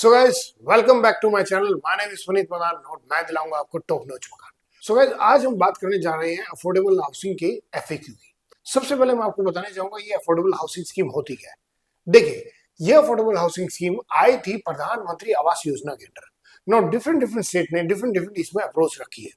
So guys welcome back to my channel. My name is Puneet Madan और मैं दिलाऊंगा आपको top notch मकान। सो गाइस आज हम बात करने जा रहे हैं अफोर्डेबल हाउसिंग के एफएक्यू की। सबसे पहले मैं आपको बताने चाहूंगा ये अफोर्डेबल हाउसिंग स्कीम होती क्या है। देखिए, ये अफोर्डेबल हाउसिंग स्कीम आई थी प्रधानमंत्री आवास योजना के under. Now different different state ने डिफरेंट इसमें अप्रोच रखी है।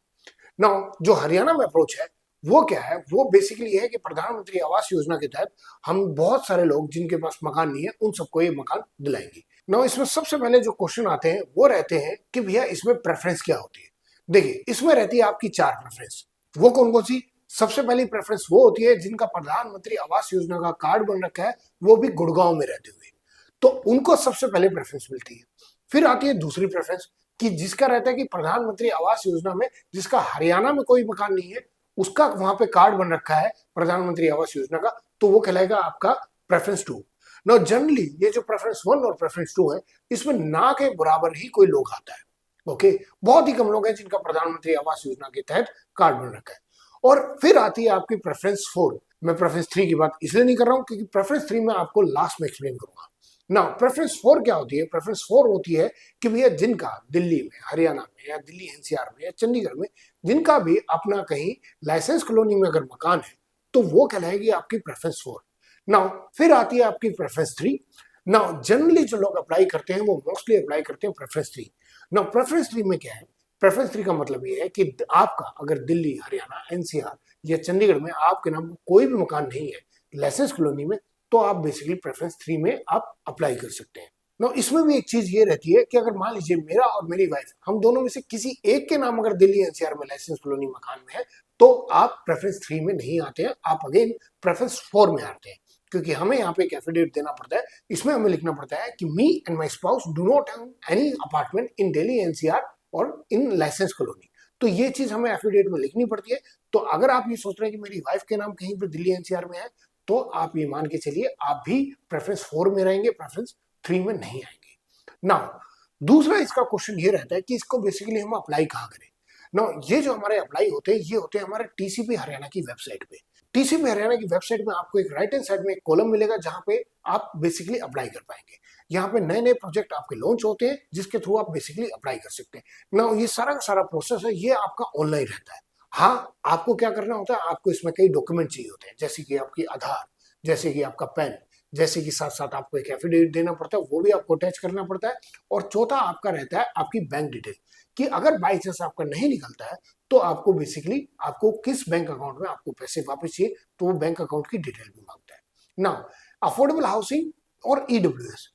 नाउ जो हरियाणा में अप्रोच है वो क्या है, वो बेसिकली है कि प्रधानमंत्री आवास योजना के तहत हम बहुत सारे लोग जिनके पास मकान नहीं है उन सबको ये मकान दिलाएंगे। नाउ इसमें सबसे पहले जो क्वेश्चन आते हैं वो रहते हैं कि भैया इसमें प्रेफरेंस क्या होती है। देखिए, इसमें रहती है आपकी 4 प्रेफरेंस। वो कौन कौन सी? सबसे पहली प्रेफरेंस वो होती है जिनका प्रधानमंत्री आवास योजना का कार्ड बन रखा है, वो भी गुड़गांव में रहते हुए, तो उनको सबसे पहले प्रेफरेंस मिलती है। फिर आती है दूसरी प्रेफरेंस कि जिसका रहता है कि प्रधानमंत्री आवास योजना में जिसका हरियाणा में कोई मकान नहीं है, उसका वहां पे कार्ड बन रखा है प्रधानमंत्री आवास योजना का, तो वो कहलाएगा आपका प्रेफरेंस 2। नो जनरली ये जो प्रेफरेंस 1 और प्रेफरेंस 2 है, इसमें ना के बराबर ही कोई लोग आता है। ओके, बहुत ही कम लोग हैं जिनका प्रधानमंत्री आवास योजना के तहत कार्ड बन रखा है। और फिर आती है आपकी प्रेफरेंस 4। मैं प्रेफरेंस 3 की बात इसलिए नहीं कर रहा हूं क्योंकि प्रेफरेंस 3 में आपको लास्ट में एक्सप्लेन करूंगा ना। प्रेफरेंस 4 क्या होती है? प्रेफरेंस 4 होती है कि भैया जिनका दिल्ली में, हरियाणा में या दिल्ली एनसीआर में या चंडीगढ़ में जिनका भी अपना कहीं लाइसेंस कॉलोनी में अगर मकान है, तो वो कहलाएगी आपकी प्रेफरेंस 4। नाउ फिर आती है आपकी प्रेफरेंस 3। नाउ जनरली जो लोग अप्लाई करते हैं वो मोस्टली अप्लाई करते हैं प्रेफरेंस 3। नाउ प्रेफरेंस 3 में क्या है? प्रेफरेंस 3 का मतलब ये है कि आपका अगर दिल्ली, हरियाणा, एनसीआर या चंडीगढ़ में आपके नाम का कोई भी मकान नहीं है लाइसेंस कॉलोनी में, तो आप बेसिकली प्रेफरेंस 3 में आप अप्लाई कर सकते हैं। नो इसमें भी एक चीज ये रहती है कि अगर मान लीजिए मेरा और मेरी वाइफ, हम दोनों में से किसी एक के नाम अगर दिल्ली एनसीआर में लाइसेंस कॉलोनी मकान में है, तो आप प्रेफरेंस 3 में नहीं आते हैं, आप अगेन प्रेफरेंस 4 में आते हैं। क्योंकि हमें यहाँ पे एक एफिडेविट देना पड़ता है, इसमें हमें लिखना पड़ता है कि me and my spouse do not have any apartment in Delhi NCR और इन लाइसेंस कॉलोनी। तो ये चीज हमें एफिडेविट में लिखनी पड़ती है। तो अगर आप ये सोच रहे हैं कि मेरी वाइफ के नाम कहीं पर दिल्ली एनसीआर में है, तो आप ये मान के चलिए आप भी प्रेफरेंस 4 में रहेंगे, प्रेफरेंस 3 में नहीं आएंगे। नाउ दूसरा इसका क्वेश्चन ये रहता है कि इसको बेसिकली हम अप्लाई कहाँ करें। नाउ ये जो हमारे अप्लाई होते हैं ये होते हैं हमारे टीसीपी हरियाणा की वेबसाइट पे। टीसीपी हरियाणा की वेबसाइट में आपको एक राइट हैंड साइड में एक कॉलम मिलेगा जहां पे आप बेसिकली अप्लाई कर पाएंगे। यहाँ पे नए नए प्रोजेक्ट आपके लॉन्च होते हैं जिसके थ्रू आप बेसिकली अप्लाई कर सकते हैं। नाउ ये सारा का सारा प्रोसेस है, ये आपका ऑनलाइन रहता है। हाँ, आपको क्या करना होता है, आपको इसमें कई डॉक्यूमेंट चाहिए होते हैं, जैसे कि आपकी आधार, जैसे कि आपका पैन, जैसे कि साथ साथ आपको एक एफिडेविट देना पड़ता है, वो भी आपको अटैच करना पड़ता है। और चौथा आपका रहता है आपकी बैंक डिटेल, कि अगर बाई चांस आपका नहीं निकलता है तो आपको बेसिकली आपको किस बैंक अकाउंट में आपको पैसे वापस चाहिए, तो वो बैंक अकाउंट की डिटेल भी मांगता है। नाउ अफोर्डेबल हाउसिंग और ईडब्ल्यूएस,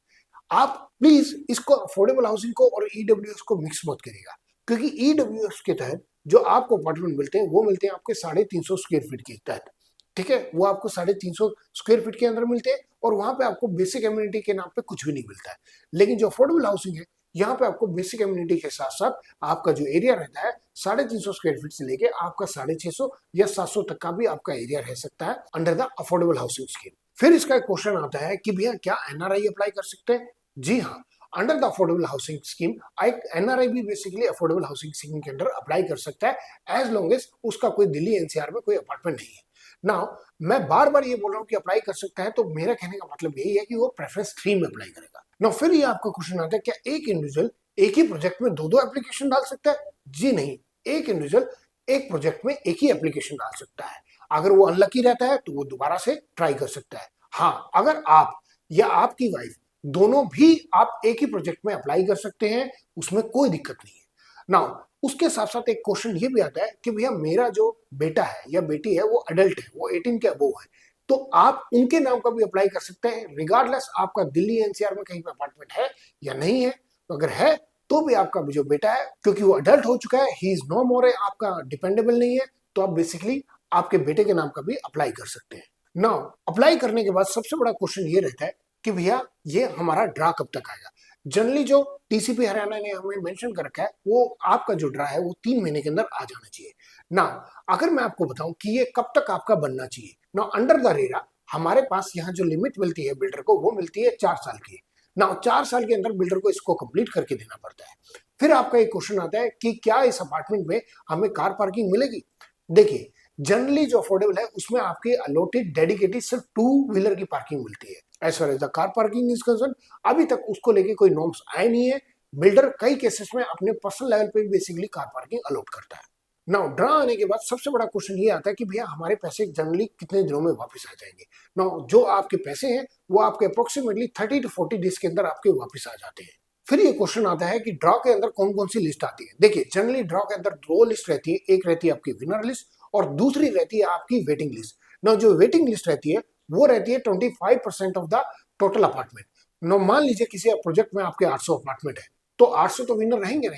आप प्लीज इसको अफोर्डेबल हाउसिंग को और ईडब्ल्यूएस को मिक्स मत करिएगा, क्योंकि ईडब्ल्यूएस के तहत जो आपको अपार्टमेंट मिलते हैं वो मिलते हैं आपके 350 स्क्वायर फीट के तहत। ठीक है, वो आपको 350 स्क्वायर फीट के अंदर मिलते हैं और वहां पे आपको बेसिक एम्यूनिटी के नाम पे कुछ भी नहीं मिलता है। लेकिन जो अफोर्डेबल हाउसिंग है, यहाँ पे आपको बेसिक एम्यूनिटी के साथ साथ आपका जो एरिया रहता है 350 स्क्वायर फीट से लेके आपका 650 या 700 तक का भी आपका एरिया रह सकता है under the affordable housing scheme. फिर इसका एक क्वेश्चन आता है कि भैया क्या एनआरआई अप्लाई कर सकते हैं? जी हाँ, under the affordable housing scheme एक एनआरआई भी बेसिकली अफोर्डेबल हाउसिंग स्कीम के अंडर अप्लाई कर सकता है, एज लॉन्ग एज उसका कोई दिल्ली एनसीआर में कोई अपार्टमेंट नहीं है। नाउ मैं बार बार ये बोल रहा हूँ कि अप्लाई कर सकता है, तो मेरा कहने का मतलब यही है कि वो प्रेफरेंस 3 में अप्लाई करेगा। नाउ फिर ये आपका क्वेश्चन आता है क्या एक इंडिविजुअल एक ही प्रोजेक्ट में दो एप्लीकेशन डाल सकता है? जी नहीं, एक इंडिविजुअल एक प्रोजेक्ट में एक ही एप्लीकेशन डाल सकता है। अगर वो अनलकी रहता है तो वो दोबारा से ट्राई कर सकता है। हाँ, अगर आप या आपकी वाइफ दोनों भी आप एक ही प्रोजेक्ट में अप्लाई कर सकते हैं, उसमें कोई दिक्कत नहीं है। नाउ उसके साथ साथ एक क्वेश्चन ये भी आता है कि भैया मेरा जो बेटा है या बेटी है वो अडल्ट है, वो 18 के अबोव है, तो आप उनके नाम का भी अप्लाई कर सकते हैं, रिगार्डलेस आपका दिल्ली एनसीआर में कहीं पे अपार्टमेंट है या नहीं है। तो अगर है तो भी आपका जो बेटा है, क्योंकि वो अडल्ट हो चुका है, ही इज नो मोर, है आपका डिपेंडेबल नहीं है, तो आप बेसिकली आपके बेटे के नाम का भी अप्लाई कर सकते हैं। नाउ अप्लाई करने के बाद सबसे बड़ा क्वेश्चन ये रहता है कि भैया ये हमारा ड्रा कब तक आएगा। जनरली जो टीसीपी हरियाणा ने हमें मेंशन कर रखा है, वो आपका जो ड्रा है वो 3 महीने के अंदर आ जाना चाहिए। ना अगर मैं आपको बताऊं कि ये कब तक आपका बनना चाहिए, ना अंडर द रेरा हमारे पास यहाँ जो लिमिट मिलती है बिल्डर को, वो मिलती है 4 साल की। ना 4 साल के अंदर बिल्डर को इसको कंप्लीट करके देना पड़ता है। फिर आपका एक क्वेश्चन आता है कि क्या इस अपार्टमेंट में हमें कार पार्किंग मिलेगी? देखिए, जनरली जो अफोर्डेबल है उसमें आपके अलॉटेड डेडिकेटेड सिर्फ 2 व्हीलर की पार्किंग मिलती है। As far as the car parking is concern, अभी तक उसको लेके कोई नॉर्म्स आए नहीं है। बिल्डर कई केसेस में अपने पर्सनल लेवल पे बेसिकली कार पार्किंग अलॉट करता है। नाउ ड्रा आने के बाद सबसे बड़ा क्वेश्चन ये आता है कि भैया हमारे पैसे जनरली कितने दिनों में वापस आ जाएंगे। नाउ जो आपके पैसे हैं वो आपके अप्रोक्सीमेटली 30 to 40 डेज के अंदर आपके वापस आ जाते हैं। फिर ये क्वेश्चन आता है कि ड्रॉ के अंदर कौन कौन सी लिस्ट आती है। देखिए जनरली ड्रॉ के अंदर दो लिस्ट रहती है, एक रहती है आपकी विनर लिस्ट और दूसरी रहती है आपकी वेटिंग लिस्ट। नाउ जो वेटिंग लिस्ट रहती है वो रहती है 25% of the total apartment. Now मान लीजिए किसी प्रोजेक्ट में आपके 800 अपार्टमेंट है तो 800 तो विनर रहेंगे,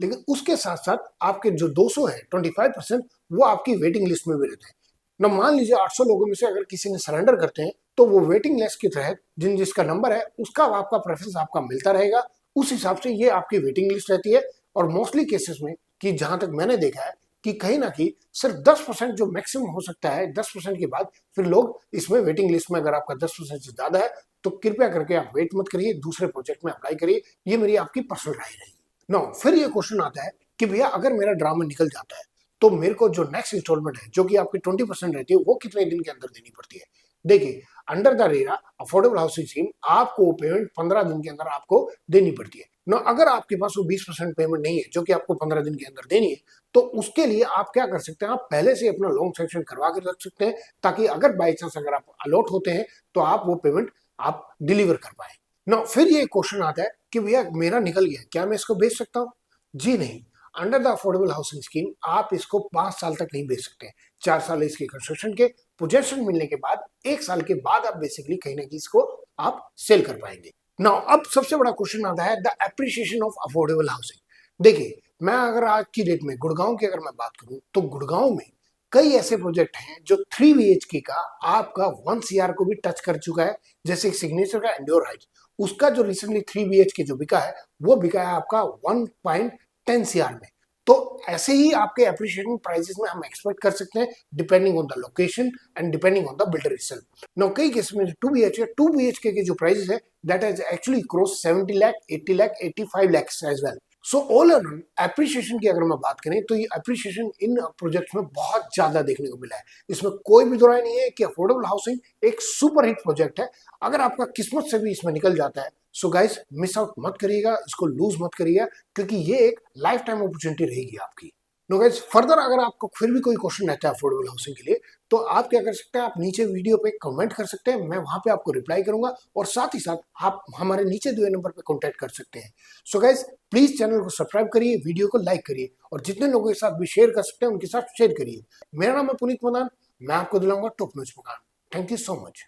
लेकिन उसके साथ साथ आपके जो 200 है 25% वो आपकी वेटिंग लिस्ट में भी रहते हैं। ना मान लीजिए 800 लोगों में से अगर किसी ने सरेंडर करते हैं तो वो वेटिंग लिस्ट के तहत जिसका नंबर है उसका आपका प्रेफरेंस आपका मिलता रहेगा, उस हिसाब से ये आपकी वेटिंग लिस्ट रहती है। और मोस्टली केसेस में कि जहां तक मैंने देखा है कि कहीं ना कहीं सिर्फ 10% जो मैक्सिमम हो सकता है, 10% के बाद फिर लोग इसमें वेटिंग लिस्ट में, अगर आपका 10% से ज्यादा है तो कृपया करके आप वेट मत करिए, दूसरे प्रोजेक्ट में अप्लाई करिए। ये मेरी आपकी पर्सनल राय रहेगी। नो फिर ये क्वेश्चन आता है कि भैया अगर मेरा ड्रामा निकल जाता है तो मेरे को जो नेक्स्ट इंस्टॉलमेंट है जो कि आपकी 20% रहती है वो कितने दिन के अंदर देनी पड़ती है। देखिए under the RERA affordable housing scheme आपको पेमेंट 15 दिन के अंदर आपको देनी पड़ती है ना। अगर आपके पास वो 20% पेमेंट नहीं है जो कि आपको 15 दिन के अंदर देनी है तो उसके लिए आप क्या कर सकते हैं, आप पहले से अपना लोन सेक्शन करवा के रख सकते हैं ताकि अगर बाई चांस अगर आप अलॉट होते हैं तो आप वो पेमेंट आप डिलीवर कर पाए ना। फिर ये क्वेश्चन आता है कि भैया मेरा निकल गया, क्या मैं इसको बेच सकता हूँ? जी नहीं, under the affordable housing scheme आप इसको 5 साल तक नहीं बेच सकते। 4 साल इसके कंस्ट्रक्शन के, पोजेशन मिलने के बाद 1 साल के बाद आप बेसिकली कहीं ना कहीं इसको आप सेल कर पाएंगे। नाउ अब सबसे बड़ा क्वेश्चन आता है the appreciation of affordable housing. देखिए मैं अगर आज की डेट में गुड़गांव की अगर मैं बात करूं तो गुड़गांव में कई ऐसे प्रोजेक्ट हैं जो 3 BHK का आपका 1 CR को भी टच कर चुका है। जैसे सिग्नेचर का एंड्योर हाइट्स, उसका जो रिसेंटली 3 BHK जो बिका है वो बिका है आपका 1.10 CR में। तो ऐसे ही आपके एप्रिशिएशन प्राइसेस में हम एक्सपेक्ट कर सकते हैं depending on the location and depending on the builder itself. Now कई केस में 2 BHK के जो प्राइसेस है that has actually cross 70 lakh, 80 lakh, 85 lakh as well. So all in all appreciation की अगर मैं बात करें तो ये एप्रिशिएशन इन प्रोजेक्ट्स में बहुत ज्यादा देखने को मिला है। इसमें कोई भी दुराई नहीं है कि अफोर्डेबल हाउसिंग एक सुपर हिट प्रोजेक्ट है। अगर आपका किस्मत से भी इसमें निकल जाता है सो गाइस मिस आउट मत करिएगा, इसको लूज मत करिएगा क्योंकि ये एक लाइफ टाइम अपॉर्चुनिटी रहेगी आपकी। नो गाइस फर्दर अगर आपको फिर भी कोई क्वेश्चन रहता है अफोर्डेबल हाउसिंग के लिए तो आप क्या कर सकते हैं, आप नीचे वीडियो पे कमेंट कर सकते हैं, मैं वहां पे आपको रिप्लाई करूंगा और साथ ही साथ आप हमारे नीचे दिए नंबर पे कांटेक्ट कर सकते हैं। सो गाइस प्लीज चैनल को सब्सक्राइब करिए, वीडियो को लाइक करिए और जितने लोगों के साथ भी शेयर कर सकते हैं उनके साथ शेयर करिए। मेरा नाम है पुनीत मदान, मैं आपको दिलाऊंगा टॉप नॉच मकान। Thank you so much.